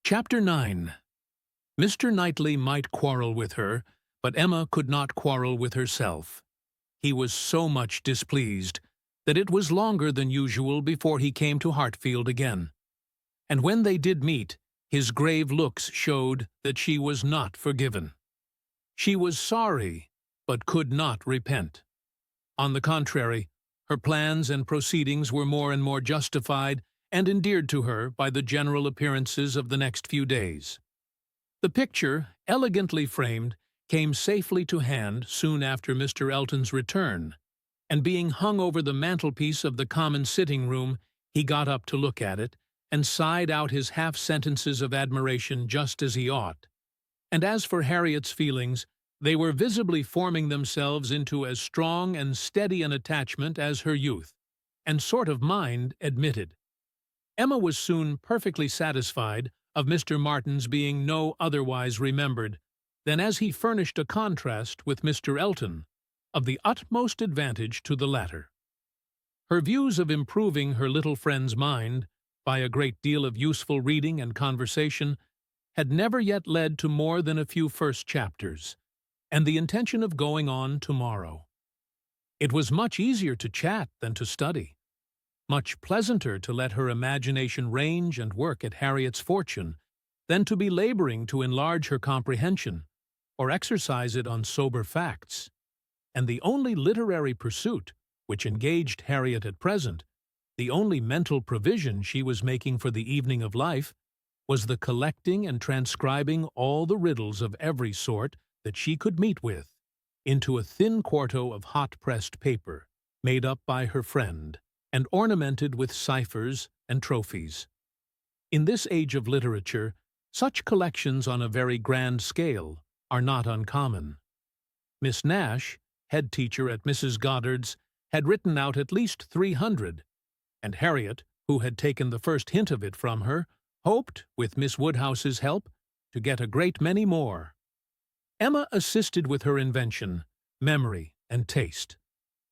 Chapter 9. Mr. Knightley might quarrel with her, but Emma could not quarrel with herself. He was so much displeased that it was longer than usual before he came to Hartfield again. And when they did meet, his grave looks showed that she was not forgiven. She was sorry, but could not repent. On the contrary, her plans and proceedings were more and more justified and endeared to her by the general appearances of the next few days. The picture, elegantly framed, came safely to hand soon after Mr. Elton's return, and being hung over the mantelpiece of the common sitting-room, he got up to look at it, and sighed out his half-sentences of admiration just as he ought. And as for Harriet's feelings, they were visibly forming themselves into as strong and steady an attachment as her youth and sort of mind admitted. Emma was soon perfectly satisfied of Mr. Martin's being no otherwise remembered than as he furnished a contrast with Mr. Elton, of the utmost advantage to the latter. Her views of improving her little friend's mind, by a great deal of useful reading and conversation, had never yet led to more than a few first chapters, and the intention of going on tomorrow. It was much easier to chat than to study, much pleasanter to let her imagination range and work at Harriet's fortune than to be laboring to enlarge her comprehension or exercise it on sober facts. And the only literary pursuit which engaged Harriet at present, the only mental provision she was making for the evening of life, was the collecting and transcribing all the riddles of every sort that she could meet with into a thin quarto of hot-pressed paper, made up by her friend, and ornamented with ciphers and trophies. In this age of literature, such collections on a very grand scale are not uncommon. Miss Nash, head teacher at Mrs. Goddard's, had written out at least 300, and Harriet, who had taken the first hint of it from her, hoped, with Miss Woodhouse's help, to get a great many more. Emma assisted with her invention, memory, and taste,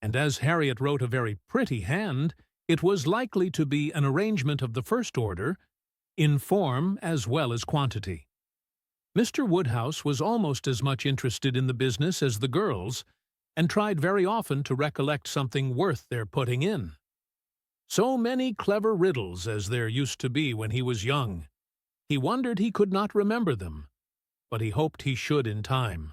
and as Harriet wrote a very pretty hand, it was likely to be an arrangement of the first order, in form as well as quantity. Mr. Woodhouse was almost as much interested in the business as the girls, and tried very often to recollect something worth their putting in. So many clever riddles as there used to be when he was young. He wondered he could not remember them, but he hoped he should in time.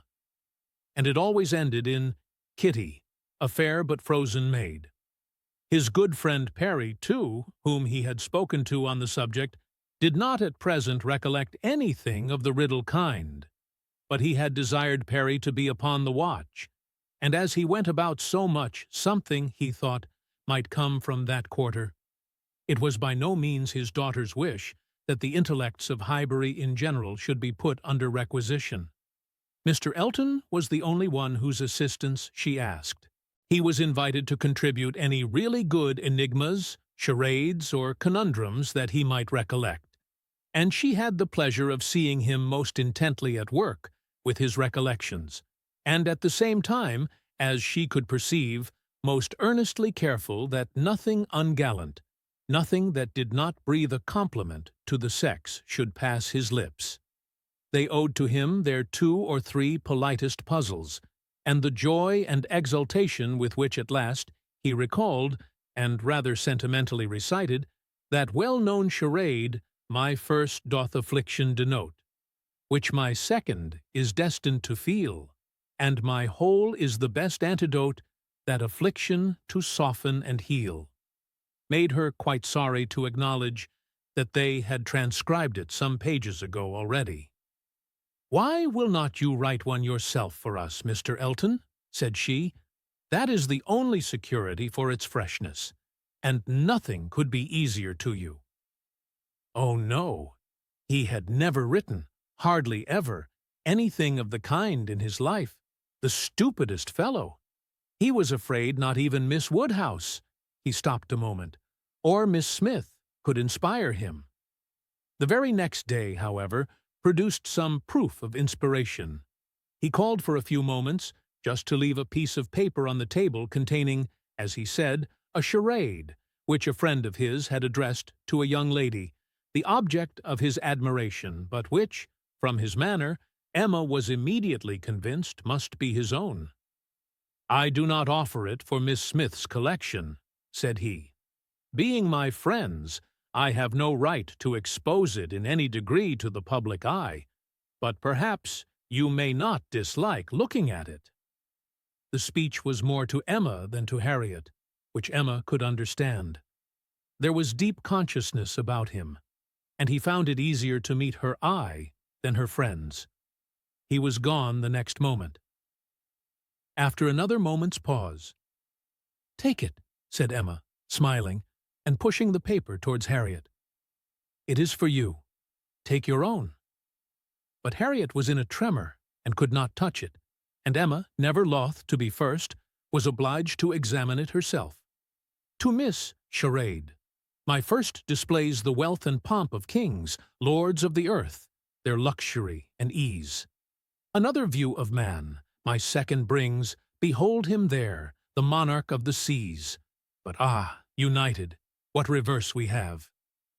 And it always ended in Kitty, a fair but frozen maid. His good friend Perry, too, whom he had spoken to on the subject, did not at present recollect anything of the riddle kind, but he had desired Perry to be upon the watch, and as he went about so much, something, he thought, might come from that quarter. It was by no means his daughter's wish that the intellects of Highbury in general should be put under requisition. Mr. Elton was the only one whose assistance she asked. He was invited to contribute any really good enigmas, charades, or conundrums that he might recollect, and she had the pleasure of seeing him most intently at work with his recollections, and at the same time, as she could perceive, most earnestly careful that nothing ungallant, nothing that did not breathe a compliment to the sex should pass his lips. They owed to him their 2 or 3 politest puzzles, and the joy and exultation with which at last he recalled, and rather sentimentally recited, that well-known charade, "My first doth affliction denote, which my second is destined to feel, and my whole is the best antidote, that affliction to soften and heal," made her quite sorry to acknowledge that they had transcribed it some pages ago already. "Why will not you write one yourself for us, Mr. Elton?" said she. "That is the only security for its freshness, and nothing could be easier to you." Oh no, he had never written, hardly ever, anything of the kind in his life. The stupidest fellow! He was afraid not even Miss Woodhouse, he stopped a moment, or Miss Smith could inspire him. The very next day, however, produced some proof of inspiration. He called for a few moments, just to leave a piece of paper on the table containing, as he said, a charade, which a friend of his had addressed to a young lady, the object of his admiration, but which, from his manner, Emma was immediately convinced must be his own. "I do not offer it for Miss Smith's collection," said he. "Being my friends, I have no right to expose it in any degree to the public eye, but perhaps you may not dislike looking at it." The speech was more to Emma than to Harriet, which Emma could understand. There was deep consciousness about him, and he found it easier to meet her eye than her friend's. He was gone the next moment. After another moment's pause, "Take it," said Emma, smiling, and pushing the paper towards Harriet. "It is for you. Take your own." But Harriet was in a tremor and could not touch it, and Emma, never loth to be first, was obliged to examine it herself. "To Miss Charade. My first displays the wealth and pomp of kings, lords of the earth, their luxury and ease. Another view of man, my second brings, behold him there, the monarch of the seas. But united, what reverse we have!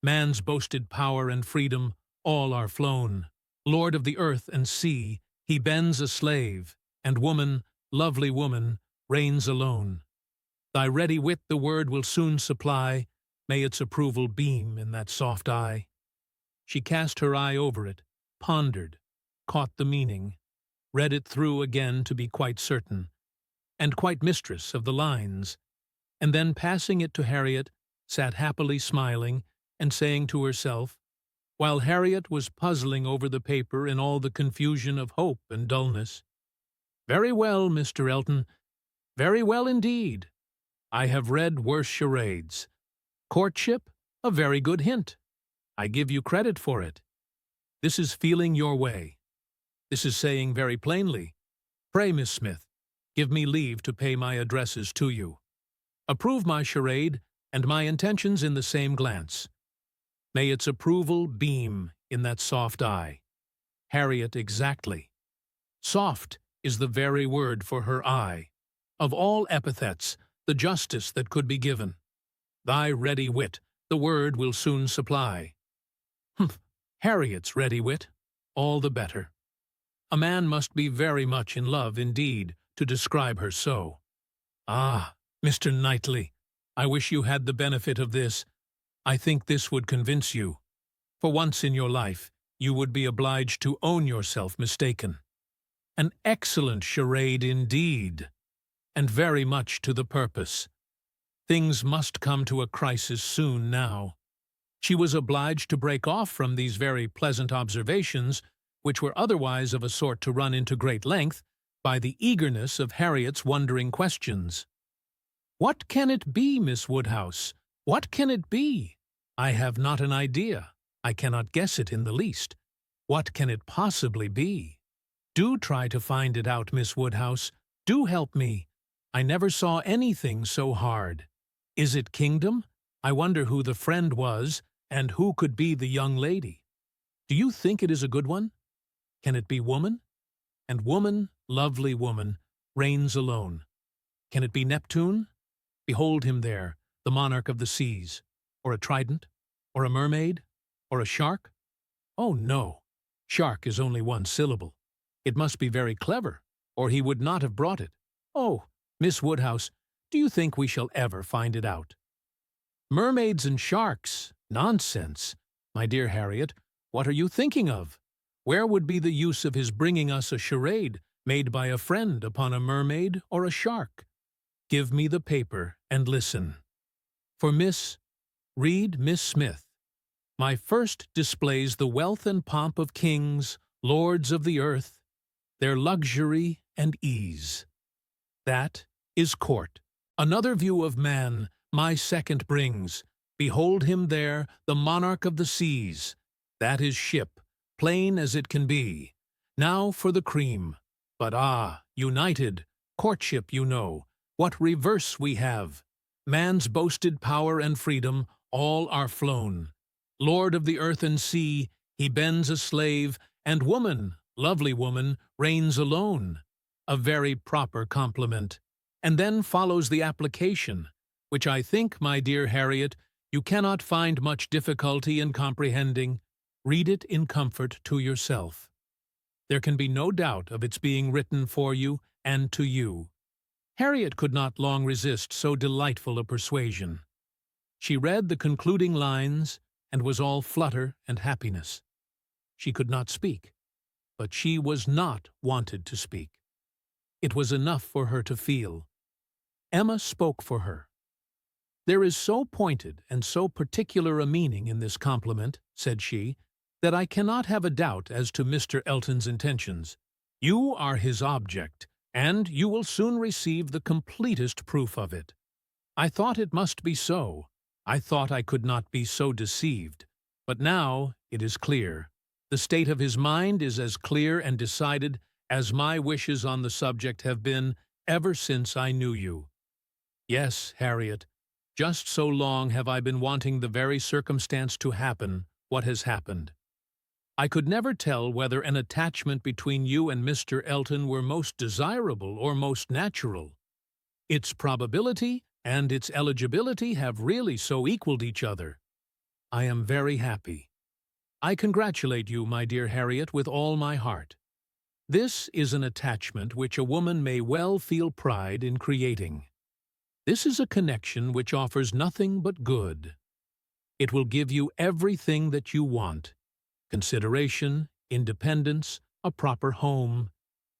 Man's boasted power and freedom, all are flown. Lord of the earth and sea, he bends a slave, and woman, lovely woman, reigns alone. Thy ready wit the word will soon supply, may its approval beam in that soft eye." She cast her eye over it, pondered, caught the meaning, read it through again to be quite certain, and quite mistress of the lines, and then passing it to Harriet, sat happily smiling and saying to herself, while Harriet was puzzling over the paper in all the confusion of hope and dullness, "Very well, Mr. Elton, very well indeed. I have read worse charades. Courtship, a very good hint. I give you credit for it. This is feeling your way. This is saying very plainly, pray, Miss Smith, give me leave to pay my addresses to you. Approve my charade and my intentions in the same glance. May its approval beam in that soft eye. Harriet exactly. Soft is the very word for her eye. Of all epithets, the justice that could be given. Thy ready wit, the word will soon supply. Humph, Harriet's ready wit, all the better. A man must be very much in love indeed to describe her so. Ah, Mr. Knightley, I wish you had the benefit of this. I think this would convince you. For once in your life, you would be obliged to own yourself mistaken. An excellent charade indeed, and very much to the purpose. Things must come to a crisis soon now. She was obliged to break off from these very pleasant observations, which were otherwise of a sort to run into great length, by the eagerness of Harriet's wondering questions. "What can it be, Miss Woodhouse? What can it be? I have not an idea. I cannot guess it in the least. What can it possibly be? Do try to find it out, Miss Woodhouse. Do help me. I never saw anything so hard. Is it kingdom? I wonder who the friend was, and who could be the young lady. Do you think it is a good one? Can it be woman? And woman, lovely woman, reigns alone. Can it be Neptune? Behold him there, the monarch of the seas. Or a trident? Or a mermaid? Or a shark? Oh, no. Shark is only one syllable. It must be very clever, or he would not have brought it. Oh, Miss Woodhouse, do you think we shall ever find it out? Mermaids and sharks? Nonsense. My dear Harriet, what are you thinking of? Where would be the use of his bringing us a charade made by a friend upon a mermaid or a shark? Give me the paper and listen. For read Miss Smith. My first displays the wealth and pomp of kings, lords of the earth, their luxury and ease. That is court. Another view of man, my second brings. Behold him there, the monarch of the seas. That is ship, plain as it can be. Now for the cream. But united, courtship, you know, what reverse we have. Man's boasted power and freedom, all are flown. Lord of the earth and sea, he bends a slave, and woman, lovely woman, reigns alone. A very proper compliment. And then follows the application, which I think, my dear Harriet, You cannot find much difficulty in comprehending. Read it in comfort to yourself. There can be no doubt of its being written for you and to you. Harriet could not long resist so delightful a persuasion. She read the concluding lines and was all flutter and happiness. She could not speak, but she was not wanted to speak. It was enough for her to feel. Emma spoke for her. "There is so pointed and so particular a meaning in this compliment," said she, "that I cannot have a doubt as to Mr. Elton's intentions. You are his object, and you will soon receive the completest proof of it. I thought it must be so. I thought I could not be so deceived. But now it is clear. The state of his mind is as clear and decided as my wishes on the subject have been ever since I knew you. Yes, Harriet, just so long have I been wanting the very circumstance to happen what has happened. I could never tell whether an attachment between you and Mr. Elton were most desirable or most natural. Its probability and its eligibility have really so equaled each other. I am very happy. I congratulate you, my dear Harriet, with all my heart. This is an attachment which a woman may well feel pride in creating. This is a connection which offers nothing but good. It will give you everything that you want: consideration, independence, a proper home.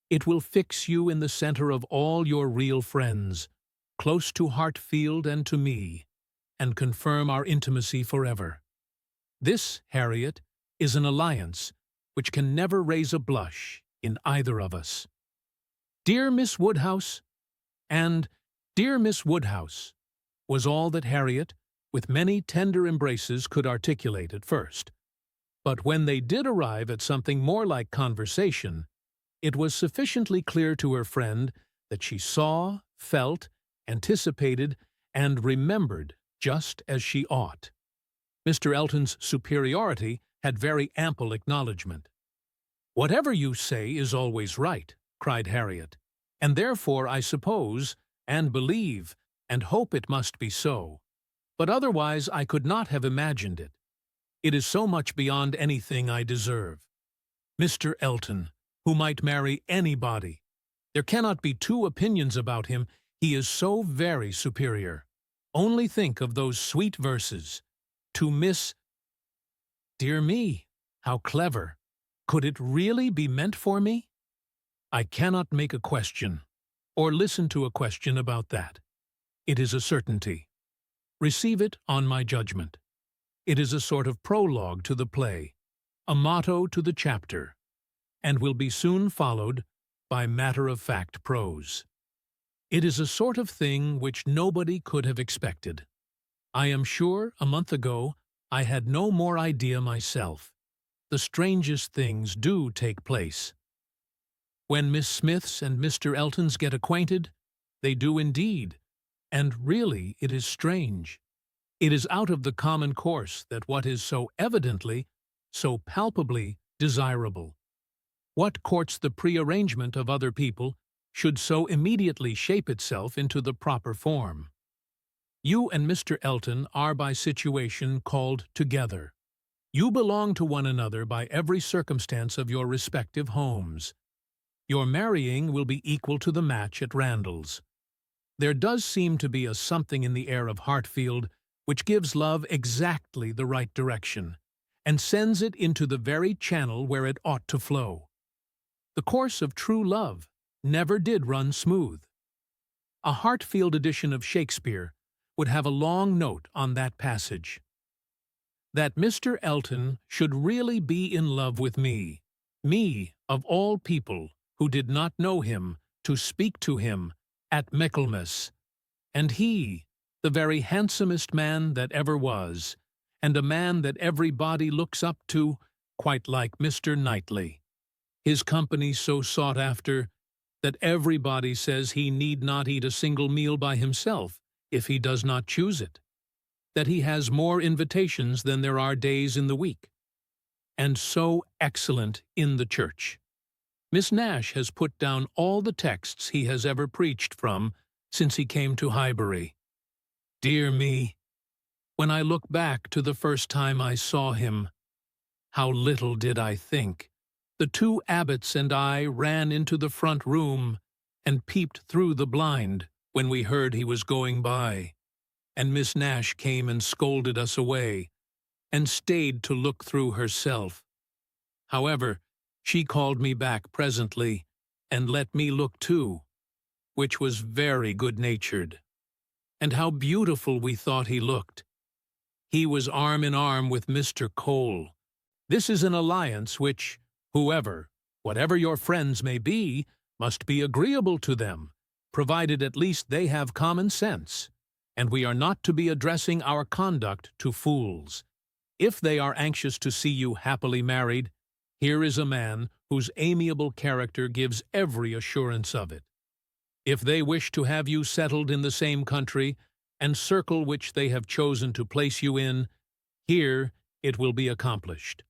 It will fix you in the center of all your real friends, close to Hartfield and to me, and confirm our intimacy forever. This, Harriet, is an alliance which can never raise a blush in either of us. Dear Miss Woodhouse, and Dear Miss Woodhouse, was all that Harriet, with many tender embraces, could articulate at first. But when they did arrive at something more like conversation, it was sufficiently clear to her friend that she saw, felt, anticipated, and remembered just as she ought. Mr. Elton's superiority had very ample acknowledgment. "Whatever you say is always right," cried Harriet, "and therefore I suppose, and believe, and hope it must be so. But otherwise I could not have imagined it. It is so much beyond anything I deserve. Mr. Elton, who might marry anybody. There cannot be two opinions about him. He is so very superior. Only think of those sweet verses. To Miss... Dear me, how clever. Could it really be meant for me? I cannot make a question, or listen to a question about that. It is a certainty. Receive it on my judgment. It is a sort of prologue to the play, a motto to the chapter, and will be soon followed by matter-of-fact prose. It is a sort of thing which nobody could have expected. I am sure, a month ago, I had no more idea myself. The strangest things do take place. When Miss Smiths and Mr. Eltons get acquainted, they do indeed, and really it is strange. It is out of the common course that what is so evidently, so palpably desirable, what courts the prearrangement of other people, should so immediately shape itself into the proper form. You and Mr. Elton are by situation called together. You belong to one another by every circumstance of your respective homes. Your marrying will be equal to the match at Randall's. There does seem to be a something in the air of Hartfield which gives love exactly the right direction, and sends it into the very channel where it ought to flow. The course of true love never did run smooth. A Hartfield edition of Shakespeare would have a long note on that passage. That Mr. Elton should really be in love with me, of all people who did not know him, to speak to him at Michaelmas, and he, the very handsomest man that ever was, and a man that everybody looks up to, quite like Mr. Knightley. His company so sought after that everybody says he need not eat a single meal by himself if he does not choose it, that he has more invitations than there are days in the week, and so excellent in the church. Miss Nash has put down all the texts he has ever preached from since he came to Highbury. Dear me, When I look back to the first time I saw him, how little did I think. The two abbots and I ran into the front room and peeped through the blind when we heard he was going by, and Miss Nash came and scolded us away, and stayed to look through herself. However, she called me back presently, and let me look too, which was very good-natured. And how beautiful we thought he looked. He was arm in arm with Mr. Cole. This is an alliance which, whatever your friends may be, must be agreeable to them, provided at least they have common sense, and we are not to be addressing our conduct to fools. If they are anxious to see you happily married, here is a man whose amiable character gives every assurance of it. If they wish to have you settled in the same country and circle which they have chosen to place you in, here it will be accomplished.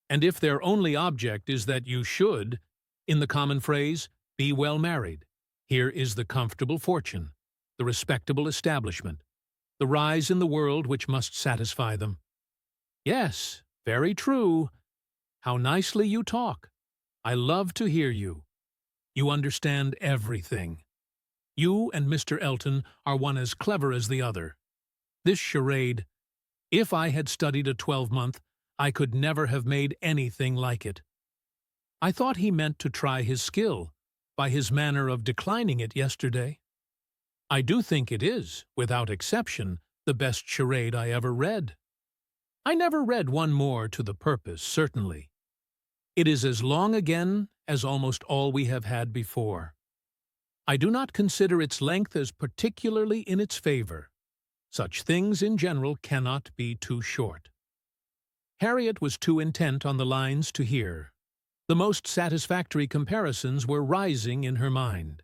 And if their only object is that you should, in the common phrase, be well married, here is the comfortable fortune, the respectable establishment, the rise in the world which must satisfy them. Yes, very true. How nicely you talk. I love to hear you. You understand everything. You and Mr. Elton are one as clever as the other. This charade, if I had studied a 12-month, I could never have made anything like it. I thought he meant to try his skill, by his manner of declining it yesterday. I do think it is, without exception, the best charade I ever read. I never read one more to the purpose, certainly. It is as long again as almost all we have had before. I do not consider its length as particularly in its favor. Such things in general cannot be too short. Harriet was too intent on the lines to hear. The most satisfactory comparisons were rising in her mind.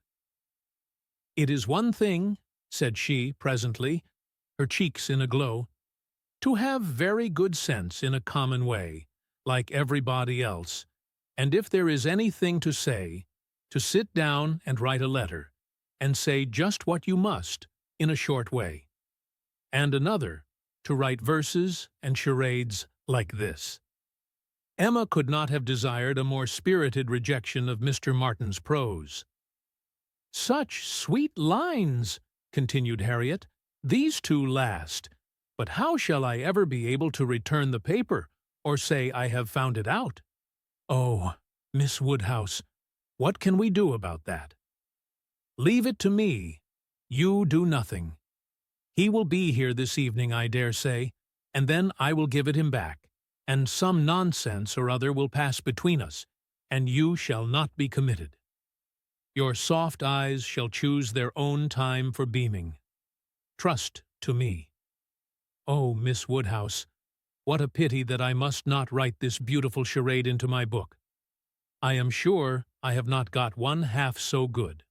"It is one thing," said she presently, her cheeks in a glow, "to have very good sense in a common way, like everybody else, and if there is anything to say, to sit down and write a letter, and say just what you must, in a short way. And another, to write verses and charades like this." Emma could not have desired a more spirited rejection of Mr. Martin's prose. "Such sweet lines," continued Harriet, "these two last. But how shall I ever be able to return the paper, or say I have found it out? Oh, Miss Woodhouse, what can we do about that?" "Leave it to me. You do nothing. He will be here this evening, I dare say, and then I will give it him back, and some nonsense or other will pass between us, and you shall not be committed. Your soft eyes shall choose their own time for beaming. Trust to me. Oh, Miss Woodhouse, what a pity that I must not write this beautiful charade into my book. I am sure I have not got one half so good.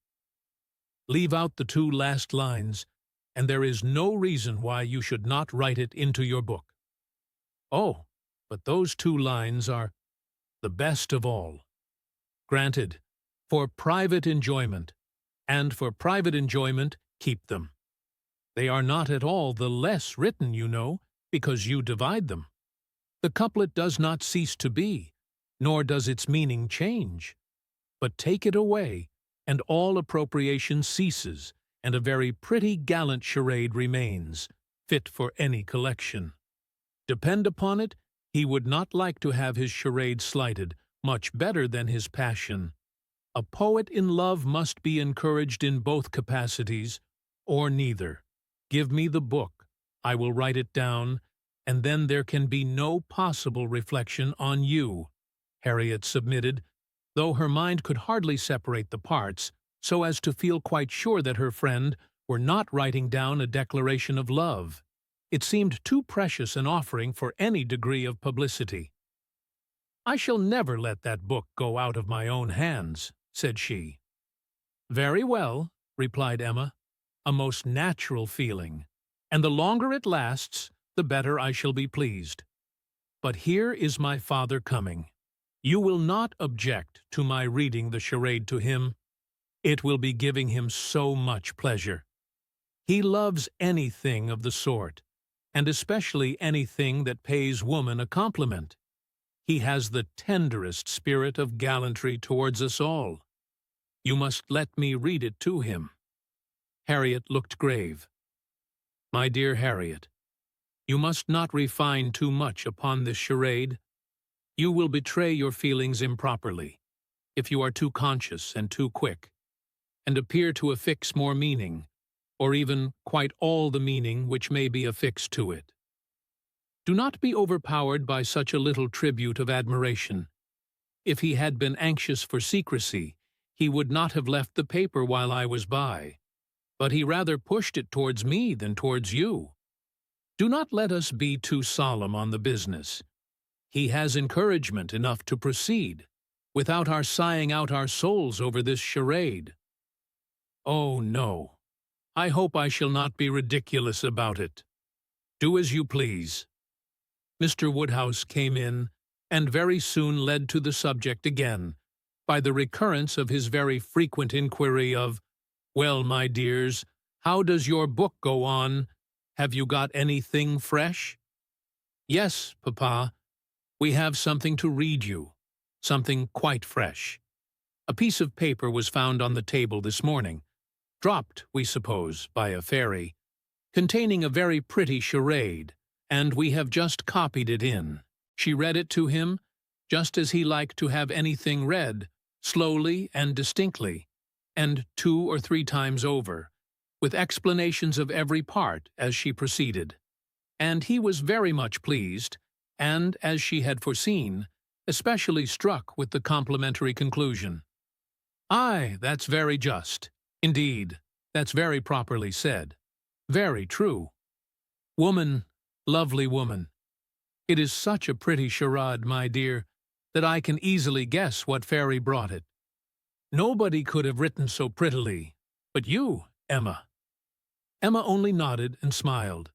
Leave out the two last lines, and there is no reason why you should not write it into your book. Oh, but those two lines are the best of all. Granted, for private enjoyment, and for private enjoyment keep them. They are not at all the less written, you know, because you divide them. The couplet does not cease to be, nor does its meaning change. But take it away, and all appropriation ceases, and a very pretty gallant charade remains, fit for any collection. Depend upon it, he would not like to have his charade slighted, much better than his passion. A poet in love must be encouraged in both capacities, or neither. Give me the book, I will write it down, and then there can be no possible reflection on you," Harriet submitted, though her mind could hardly separate the parts, so as to feel quite sure that her friend were not writing down a declaration of love. It seemed too precious an offering for any degree of publicity. "I shall never let that book go out of my own hands," said she. "Very well," replied Emma, "a most natural feeling, and the longer it lasts, the better I shall be pleased. But here is my father coming. You will not object to my reading the charade to him. It will be giving him so much pleasure. He loves anything of the sort, and especially anything that pays woman a compliment. He has the tenderest spirit of gallantry towards us all. You must let me read it to him." Harriet looked grave. "My dear Harriet, you must not refine too much upon this charade. You will betray your feelings improperly, if you are too conscious and too quick, and appear to affix more meaning, or even quite all the meaning which may be affixed to it. Do not be overpowered by such a little tribute of admiration. If he had been anxious for secrecy, he would not have left the paper while I was by, but he rather pushed it towards me than towards you. Do not let us be too solemn on the business. He has encouragement enough to proceed, without our sighing out our souls over this charade. Oh, no. I hope I shall not be ridiculous about it. Do as you please." Mr. Woodhouse came in, and very soon led to the subject again, by the recurrence of his very frequent inquiry of, "Well, my dears, how does your book go on? Have you got anything fresh?" "Yes, Papa, we have something to read you, something quite fresh. A piece of paper was found on the table this morning, dropped, we suppose, by a fairy, containing a very pretty charade, and we have just copied it in." She read it to him, just as he liked to have anything read, slowly and distinctly, and 2 or 3 times over, with explanations of every part as she proceeded. And he was very much pleased, and, as she had foreseen, especially struck with the complimentary conclusion. "Aye, that's very just. Indeed, that's very properly said. Very true. Woman, lovely woman. It is such a pretty charade, my dear, that I can easily guess what fairy brought it. Nobody could have written so prettily, but you, Emma." Emma only nodded and smiled.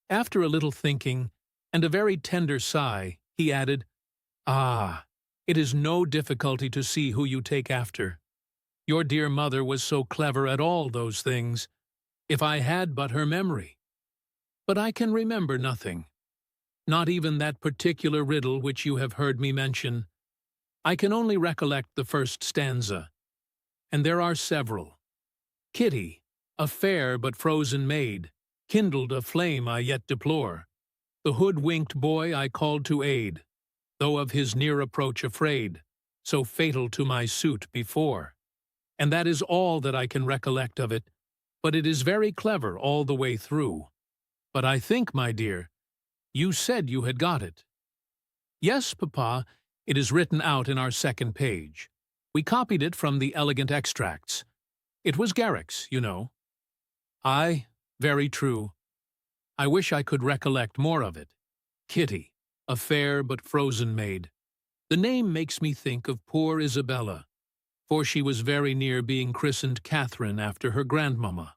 After a little thinking, and a very tender sigh, he added, "Ah, it is no difficulty to see who you take after. Your dear mother was so clever at all those things, if I had but her memory. But I can remember nothing. Not even that particular riddle which you have heard me mention. I can only recollect the first stanza. And there are several. Kitty, a fair but frozen maid, kindled a flame I yet deplore. The hoodwinked boy I called to aid, though of his near approach afraid, so fatal to my suit before. And that is all that I can recollect of it, but it is very clever all the way through. But I think, my dear, you said you had got it." "Yes, Papa, it is written out in our second page. We copied it from the elegant extracts. It was Garrick's, you know." "Aye, very true. I wish I could recollect more of it. Kitty, a fair but frozen maid. The name makes me think of poor Isabella, for she was very near being christened Catherine after her grandmamma.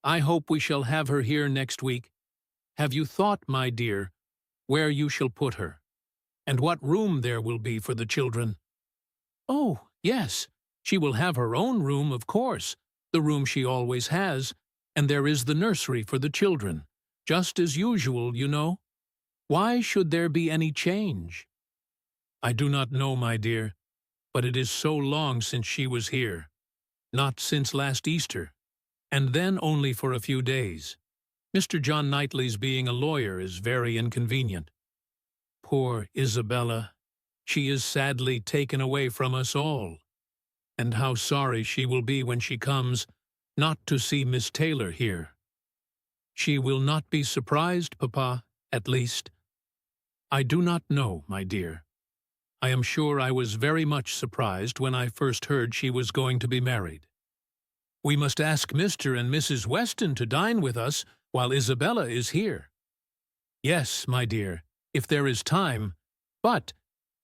I hope we shall have her here next week. Have you thought, my dear, where you shall put her, and what room there will be for the children?" "Oh, yes, she will have her own room, of course, the room she always has, and there is the nursery for the children, just as usual, you know. Why should there be any change?" "I do not know, my dear, but it is so long since she was here. Not since last Easter, and then only for a few days. Mr. John Knightley's being a lawyer is very inconvenient. Poor Isabella, she is sadly taken away from us all. And how sorry she will be when she comes, not to see Miss Taylor here. She will not be surprised, Papa, at least." "I do not know, my dear. I am sure I was very much surprised when I first heard she was going to be married. We must ask Mr. and Mrs. Weston to dine with us while Isabella is here." "Yes, my dear, if there is time, but,"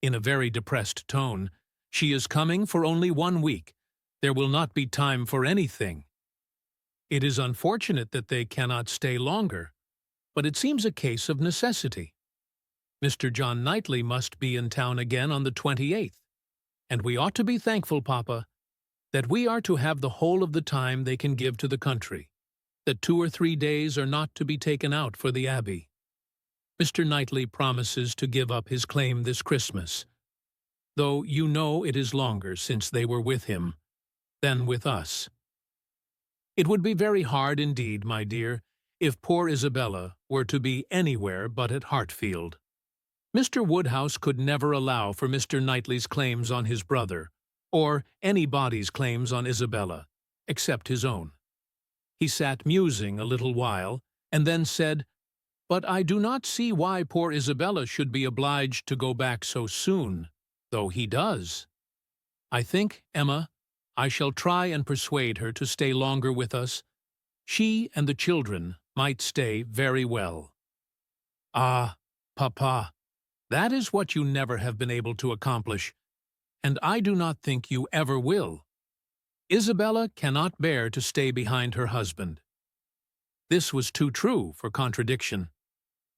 in a very depressed tone, "she is coming for only 1 week. There will not be time for anything. It is unfortunate that they cannot stay longer, but it seems a case of necessity. Mr. John Knightley must be in town again on the 28th, and we ought to be thankful, Papa, that we are to have the whole of the time they can give to the country. that 2 or 3 days are not to be taken out for the Abbey. Mr. Knightley promises to give up his claim this Christmas, though you know it is longer since they were with him than with us. It would be very hard indeed, my dear, if poor Isabella were to be anywhere but at Hartfield. Mr. Woodhouse could never allow for Mr. Knightley's claims on his brother, or anybody's claims on Isabella, except his own. He sat musing a little while, and then said, "But I do not see why poor Isabella should be obliged to go back so soon, though he does. I think, Emma, I shall try and persuade her to stay longer with us. She and the children might stay very well." "Ah, Papa, that is what you never have been able to accomplish, and I do not think you ever will. Isabella cannot bear to stay behind her husband." This was too true for contradiction.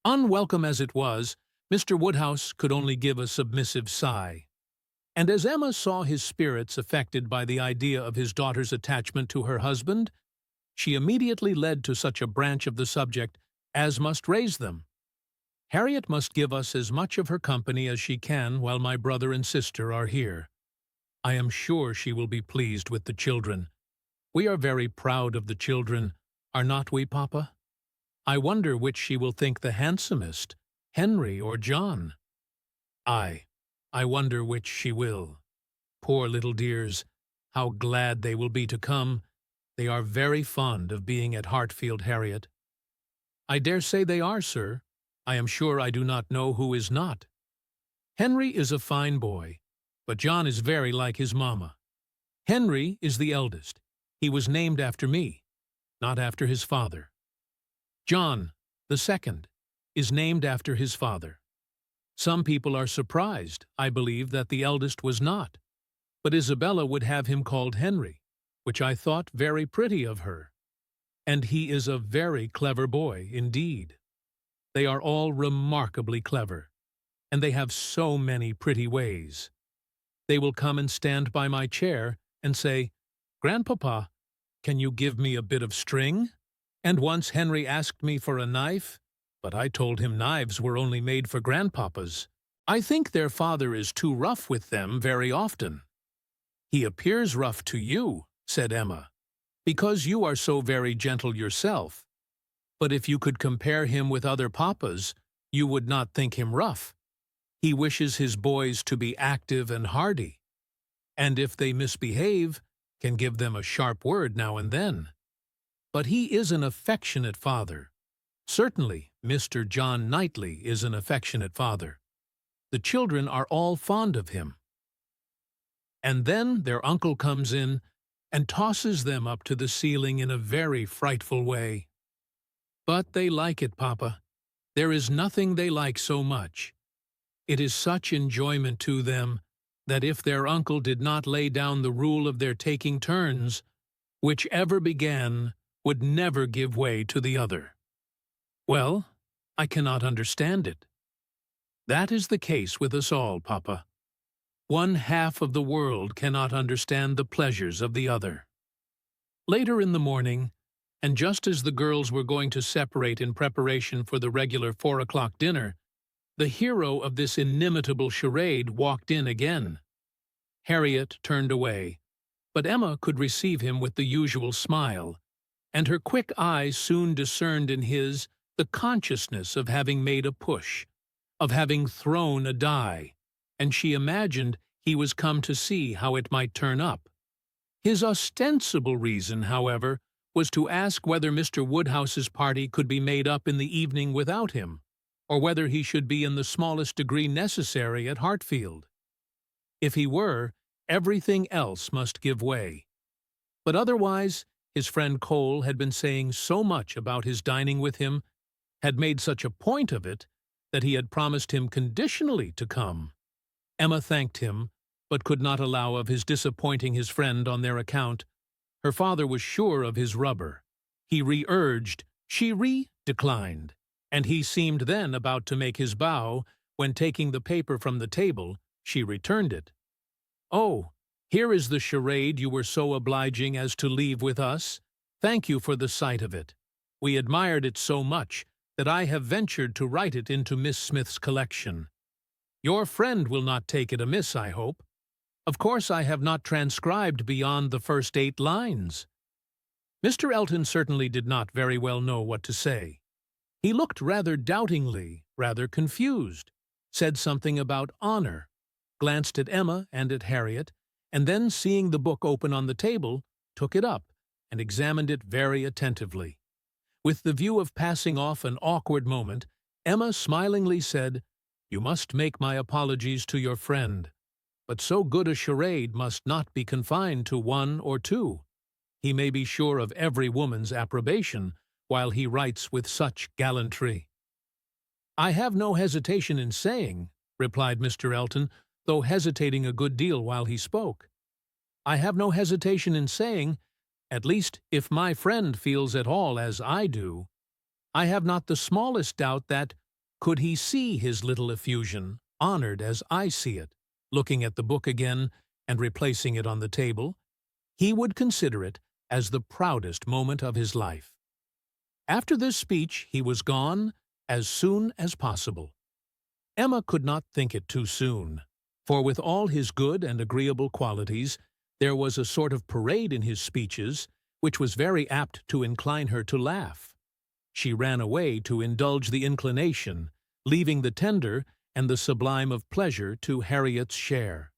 Unwelcome as it was, Mr. Woodhouse could only give a submissive sigh. And as Emma saw his spirits affected by the idea of his daughter's attachment to her husband, she immediately led to such a branch of the subject as must raise them. "Harriet must give us as much of her company as she can while my brother and sister are here. I am sure she will be pleased with the children. We are very proud of the children, are not we, Papa? I wonder which she will think the handsomest, Henry or John. I wonder which she will. Poor little dears, how glad they will be to come. They are very fond of being at Hartfield, Harriet." "I dare say they are, sir. I am sure I do not know who is not. Henry is a fine boy, but John is very like his mamma. Henry is the eldest. He was named after me, not after his father. John, the second, is named after his father. Some people are surprised, I believe, that the eldest was not, but Isabella would have him called Henry, which I thought very pretty of her. And he is a very clever boy indeed. They are all remarkably clever, and they have so many pretty ways. They will come and stand by my chair and say, 'Grandpapa, can you give me a bit of string?' And once Henry asked me for a knife, but I told him knives were only made for grandpapas. I think their father is too rough with them very often." "He appears rough to you," said Emma, "because you are so very gentle yourself. But if you could compare him with other papas, you would not think him rough. He wishes his boys to be active and hardy, and if they misbehave, can give them a sharp word now and then. But he is an affectionate father. Certainly, Mr. John Knightley is an affectionate father. The children are all fond of him. And then their uncle comes in and tosses them up to the ceiling in a very frightful way. But they like it, Papa. There is nothing they like so much. It is such enjoyment to them that if their uncle did not lay down the rule of their taking turns, whichever began would never give way to the other. Well, I cannot understand it. That is the case with us all, Papa. One half of the world cannot understand the pleasures of the other." Later in the morning, and just as the girls were going to separate in preparation for the regular 4 o'clock dinner, the hero of this inimitable charade walked in again. Harriet turned away, but Emma could receive him with the usual smile, and her quick eyes soon discerned in his the consciousness of having made a push, of having thrown a die, and she imagined he was come to see how it might turn up. His ostensible reason, however, was to ask whether Mr. Woodhouse's party could be made up in the evening without him, or whether he should be in the smallest degree necessary at Hartfield. If he were, everything else must give way. But otherwise, his friend Cole had been saying so much about his dining with him, had made such a point of it, that he had promised him conditionally to come. Emma thanked him, but could not allow of his disappointing his friend on their account. Her father was sure of his rubber. He re-urged, she re-declined, and he seemed then about to make his bow, when taking the paper from the table, she returned it. "Oh, here is the charade you were so obliging as to leave with us. Thank you for the sight of it. We admired it so much that I have ventured to write it into Miss Smith's collection. Your friend will not take it amiss, I hope. Of course I have not transcribed beyond the first 8 lines. Mr. Elton certainly did not very well know what to say. He looked rather doubtingly, rather confused, said something about honor, glanced at Emma and at Harriet, and then, seeing the book open on the table, took it up and examined it very attentively. With the view of passing off an awkward moment, Emma smilingly said, "You must make my apologies to your friend. But so good a charade must not be confined to 1 or 2. He may be sure of every woman's approbation while he writes with such gallantry." "I have no hesitation in saying," replied Mr. Elton, though hesitating a good deal while he spoke, "I have no hesitation in saying, at least if my friend feels at all as I do, I have not the smallest doubt that, could he see his little effusion honored as I see it, looking at the book again and replacing it on the table, he would consider it as the proudest moment of his life." After this speech he was gone as soon as possible. Emma could not think it too soon, for with all his good and agreeable qualities, there was a sort of parade in his speeches which was very apt to incline her to laugh. She ran away to indulge the inclination, leaving the tender and the sublime of pleasure to Harriet's share.